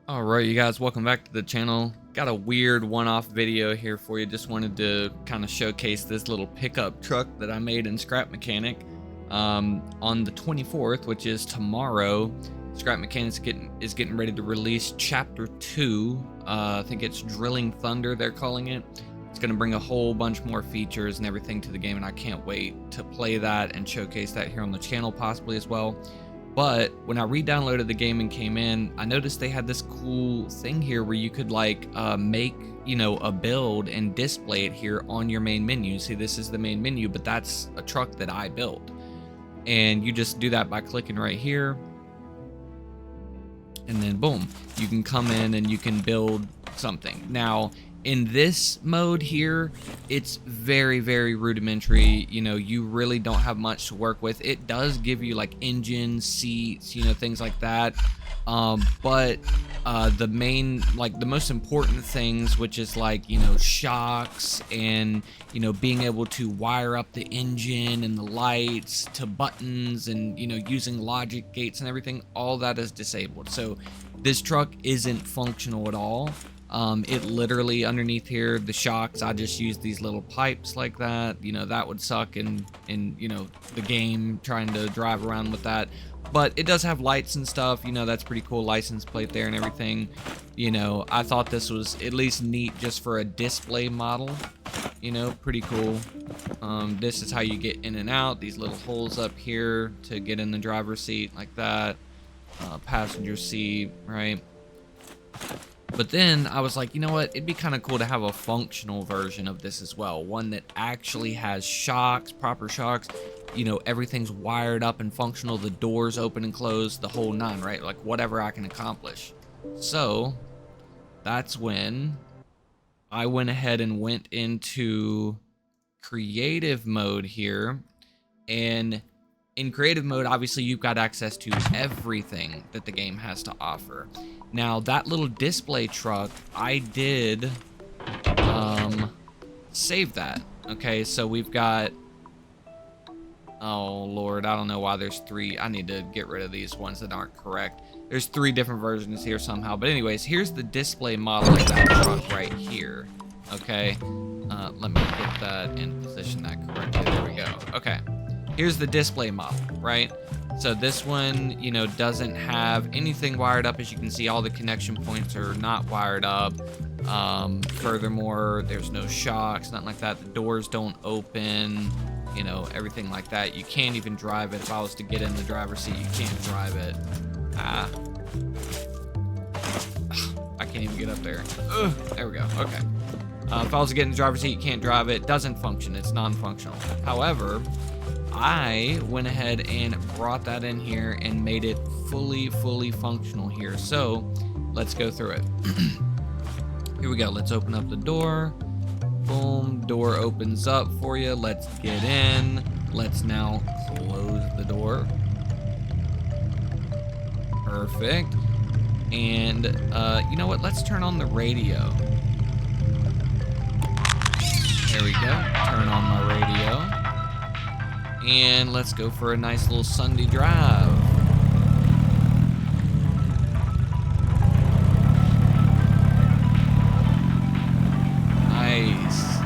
Alright, you guys, welcome back to the channel. Got a weird one-off video here for you. Just wanted to kind of showcase this little pickup truck that I made in Scrap Mechanic. On the 24th, which is tomorrow, Scrap Mechanic is getting ready to release Chapter 2. I think it's Drilling Thunder, they're calling it. It's going to bring a whole bunch more features and everything to the game, and I can't wait to play that and showcase that here on the channel possibly as well. But when I re-downloaded the game and came in, I noticed they had this cool thing here where you could like make, a build and display it here on your main menu. See, this is the main menu, but that's a truck that I built. And you just do that by clicking right here. And then boom, you can come in and you can build something. Now, in this mode here, it's very, very rudimentary. You really don't have much to work with. It does give you like engines, seats, things like that. But the main, like the most important things, which is like, shocks and, being able to wire up the engine and the lights to buttons and, using logic gates and everything, all that is disabled. So this truck isn't functional at all. It literally underneath here, the shocks, I just use these little pipes like that. That would suck in the game trying to drive around with that. But it does have lights and stuff, that's pretty cool. License plate there and everything. I thought this was at least neat just for a display model. Pretty cool. This is how you get in and out. These little holes up here to get in the driver's seat like that. Passenger seat, right? But then I was like, you know what? It'd be kind of cool to have a functional version of this as well. One that actually has shocks, proper shocks. Everything's wired up and functional. The doors open and close, the whole nine, right? Like whatever I can accomplish. So that's when I went ahead and went into creative mode here. And in creative mode, obviously you've got access to everything that the game has to offer. Now that little display truck, I did save that. Okay, so we've got, oh Lord, I don't know why there's three. I need to get rid of these ones that aren't correct. There's three different versions here somehow. But anyways, here's the display model of that truck right here. Okay, let me get that and position that correctly. There we go. Okay. Here's the display model, right? So this one, doesn't have anything wired up. As you can see, all the connection points are not wired up. Furthermore, there's no shocks, nothing like that. The doors don't open, everything like that. You can't even drive it. If I was to get in the driver's seat, you can't drive it. I can't even get up there. There we go. Okay. If I was to get in the driver's seat, you can't drive it. Doesn't function. It's non-functional. However, I went ahead and brought that in here and made it fully functional here. So let's go through it. Here we go. Let's open up the door. Boom. Door opens up for you. Let's get in. Let's now close the door. Perfect. And you know what? Let's turn on the radio. There we go. Turn on my radio. And let's go for a nice little Sunday drive. Nice.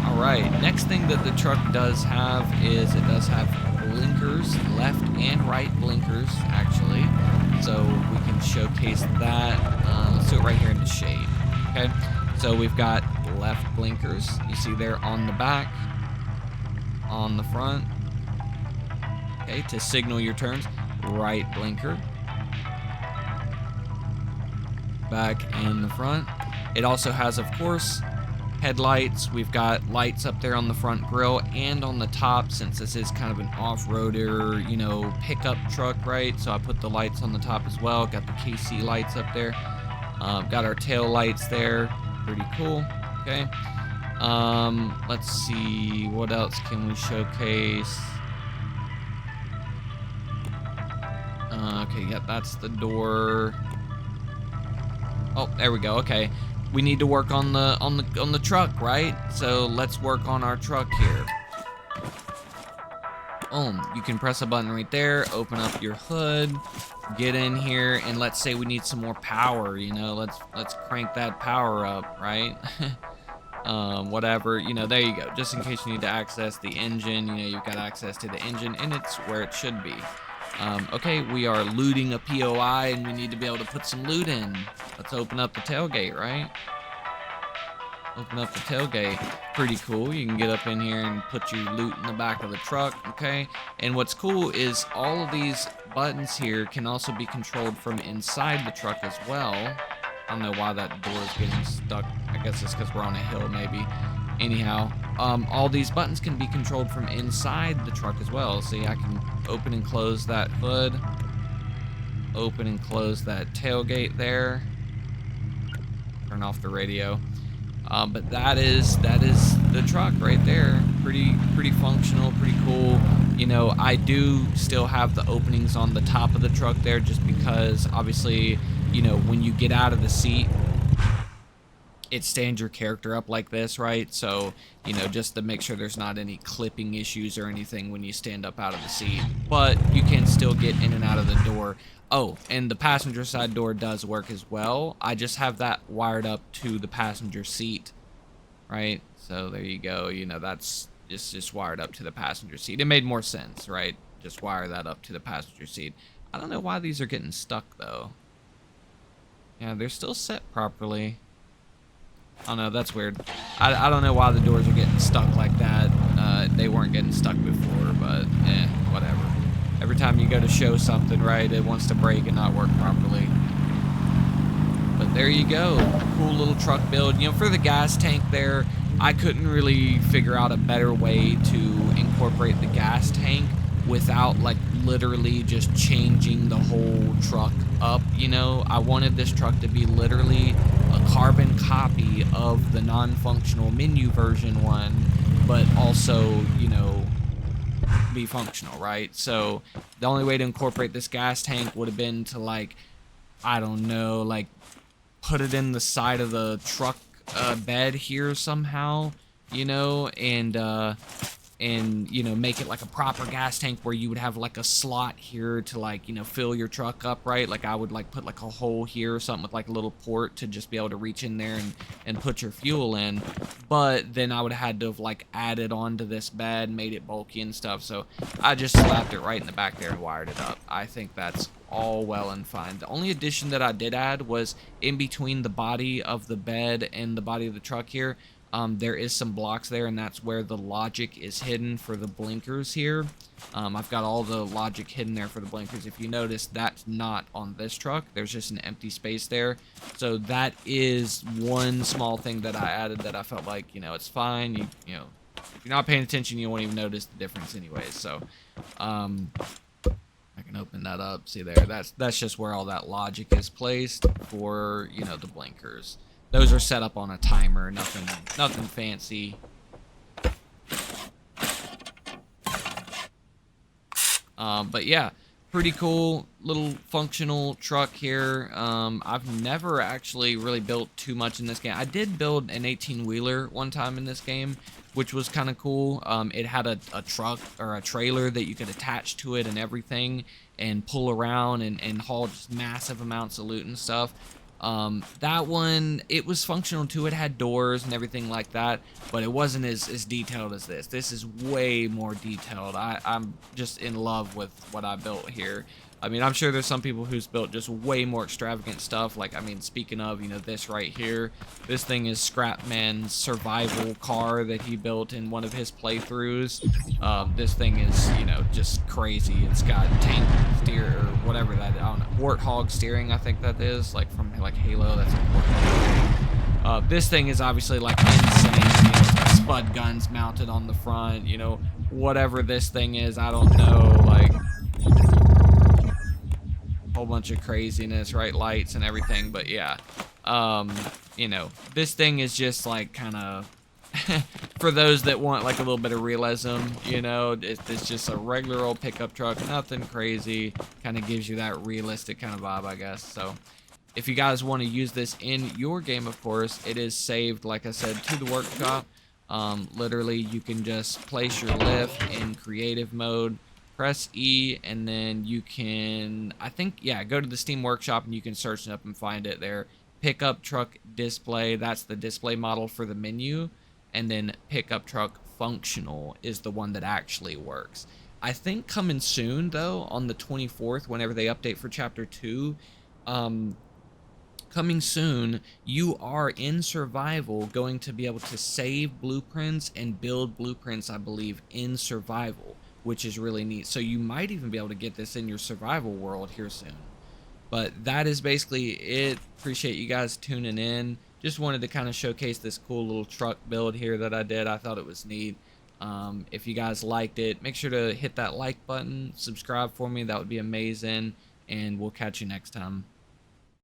All right, next thing that the truck does have is it does have blinkers, left and right blinkers, actually. So we can showcase that. Let's do it right here in the shade, okay? So we've got left blinkers. You see there on the back, on the front. Okay, to signal your turns. Right blinker. Back and the front. It also has, of course, headlights. We've got lights up there on the front grille and on the top, since this is kind of an off-roader, pickup truck, right? So I put the lights on the top as well. Got the KC lights up there. Got our tail lights there. Pretty cool. Okay. Let's see. What else can we showcase? Okay, yep, that's the door. Oh, there we go. Okay, we need to work on the truck, right? So let's work on our truck here. Boom, you can press a button right there, open up your hood, get in here, and let's say we need some more power, you know, let's crank that power up, right? Whatever, you know, there you go. Just in case you need to access the engine, you know, you've got access to the engine, and it's where it should be. Okay, we are looting a POI, and we need to be able to put some loot in. Let's open up the tailgate, right? Open up the tailgate. Pretty cool. You can get up in here and put your loot in the back of the truck, okay? And what's cool is all of these buttons here can also be controlled from inside the truck as well. I don't know why that door is getting stuck. I guess it's because we're on a hill, maybe. Anyhow, all these buttons can be controlled from inside the truck as well. See, I can open and close that hood. Open and close that tailgate there. Turn off the radio. But that is the truck right there. Pretty functional, pretty cool. You know, I do still have the openings on the top of the truck there, just because obviously, you know, when you get out of the seat, it stands your character up like this, right? So, you know, just to make sure there's not any clipping issues or anything when you stand up out of the seat. But you can still get in and out of the door. Oh, and the passenger side door does work as well. I just have that wired up to the passenger seat, right? So there you go. You know, that's just wired up to the passenger seat. It made more sense, right? Just wire that up to the passenger seat. I don't know why these are getting stuck, though. Yeah, they're still set properly. I don't know, that's weird. I don't know why the doors are getting stuck like that. They weren't getting stuck before, but whatever. Every time you go to show something, right, it wants to break and not work properly. But there you go. Cool little truck build. You know, for the gas tank there, I couldn't really figure out a better way to incorporate the gas tank without, like, literally just changing the whole truck up, you know? I wanted this truck to be literally a carbon copy of the non-functional menu version one, but also, you know, be functional, right? So the only way to incorporate this gas tank would have been to, like, I don't know, like, put it in the side of the truck bed here somehow, you know, and you know, make it like a proper gas tank where you would have like a slot here to, like, you know, fill your truck up, right? Like I would like put like a hole here or something with like a little port to just be able to reach in there and put your fuel in. But then I would have had to have like added onto this bed, made it bulky and stuff. So I just slapped it right in the back there and wired it up. I think that's all well and fine. The only addition that I did add was in between the body of the bed and the body of the truck here. There is some blocks there, and that's where the logic is hidden for the blinkers here. I've got all the logic hidden there for the blinkers. If you notice, that's not on this truck. There's just an empty space there. So that is one small thing that I added that I felt like, you know, it's fine. You know, if you're not paying attention, you won't even notice the difference anyways. So, I can open that up. See there, that's just where all that logic is placed for, you know, the blinkers. Those are set up on a timer, nothing fancy. But yeah, pretty cool little functional truck here. I've never actually really built too much in this game. I did build an 18-wheeler one time in this game, which was kind of cool. It had a truck or a trailer that you could attach to it and everything and pull around and haul just massive amounts of loot and stuff. That one, it was functional too. It had doors and everything like that, but it wasn't as detailed as this. This is way more detailed. I'm just in love with what I built here. I mean, I'm sure there's some people who's built just way more extravagant stuff. Like, I mean, speaking of, you know, this right here, this thing is Scrapman's survival car that he built in one of his playthroughs. This thing is, you know, just crazy. It's got tank steer or whatever that, I don't know, warthog steering, I think that is, like from like Halo. That's like warthog. This thing is obviously like insane. You know, it's got spud guns mounted on the front. You know, whatever this thing is, I don't know, like. Whole bunch of craziness, right? Lights and everything, but yeah, you know, this thing is just like kind of for those that want like a little bit of realism, you know, it's just a regular old pickup truck, nothing crazy, kind of gives you that realistic kind of vibe, I guess. So if you guys want to use this in your game, of course, it is saved, like I said, to the workshop. Literally, you can just place your lift in creative mode, press E, and then you can, I think, yeah, go to the Steam Workshop and you can search it up and find it there. Pickup truck display, that's the display model for the menu, and then pickup truck functional is the one that actually works. I think coming soon, though, on the 24th, whenever they update for Chapter 2, um, coming soon, you are in survival going to be able to save blueprints and build blueprints, I believe, in survival, which is really neat. So you might even be able to get this in your survival world here soon. But that is basically it. Appreciate you guys tuning in. Just wanted to kind of showcase this cool little truck build here that I did. I thought it was neat. If you guys liked it, make sure to hit that like button, subscribe for me. That would be amazing. And we'll catch you next time.